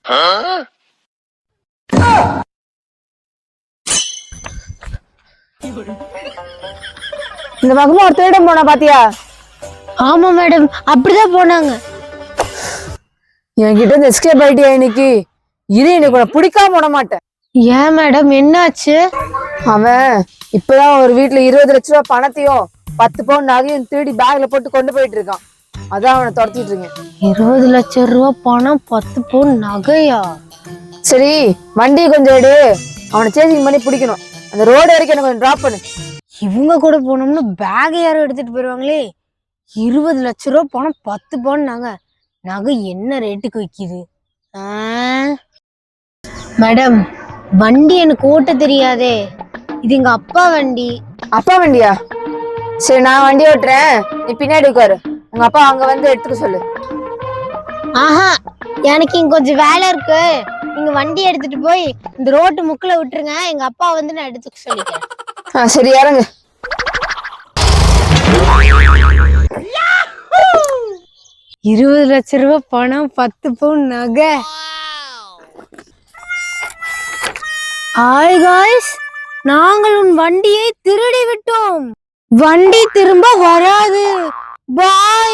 இந்த பக்கமா ஒரு திருடம் போனா பாத்தியா? ஆமா மேடம், அப்படிதான் போனாங்க. என்கிட்ட இந்த எஸ்கேப் ஆயிட்டியா இன்னைக்கு? இது எனக்கு பிடிக்காம விட மாட்டேன். ஏன் மேடம், என்னாச்சு? அவன் இப்பதான் ஒரு வீட்டுல 20 லட்ச ரூபாய் பணத்தையும் 10 பவுன் நகையும் திருடி பேக்ல போட்டு கொண்டு போயிட்டு இருக்கான். அதான் அவனை துரத்திட்டு இருக்கேன். 20 லட்சம் ரூபாய் பணம், 10 பவுன் நகையா? சரி, வண்டியை கொஞ்சம் எடு. அவனை சேசிங் பண்ணி பிடிக்கணும். அந்த ரோடு வரைக்கும் எனக்கு கொஞ்சம் டிராப் பண்ணு. இவங்க கூட போனோம்னு பேக் யாரும் எடுத்துட்டு போயிருவாங்களே. 20 லட்சம் ரூபாய் பணம், 10 பவுன் நகை. நகை என்ன ரேட்டுக்கு விற்கிது? மேடம், வண்டி எனக்கு ஓட்ட தெரியாதே. இது எங்க அப்பா வண்டி. அப்பா வண்டியா? சரி, நான் வண்டி ஓட்டுறேன், நீ பின்னாடி உட்காரு. உங்க அப்பா அங்க வந்து எடுத்துக்க சொல்லு. ஆஹா, எனக்கு இங்க கொஞ்சம் வேலை இருக்கு. நீங்க வண்டி எடுத்துட்டு போய் இந்த ரோட்டு முக்குல விட்டுருங்க. எங்க அப்பா வந்து நான் எடுத்துக்க சொல்லிக்கிறேன். சரி, இறங்கு. இருபது லட்சம் ரூபாய் பணம், 10 பவுன் நகை. ஹாய் காய்ஸ், நாங்கள் உன் வண்டியை திருடி விட்டோம். வண்டி திரும்ப வராது. பாய்.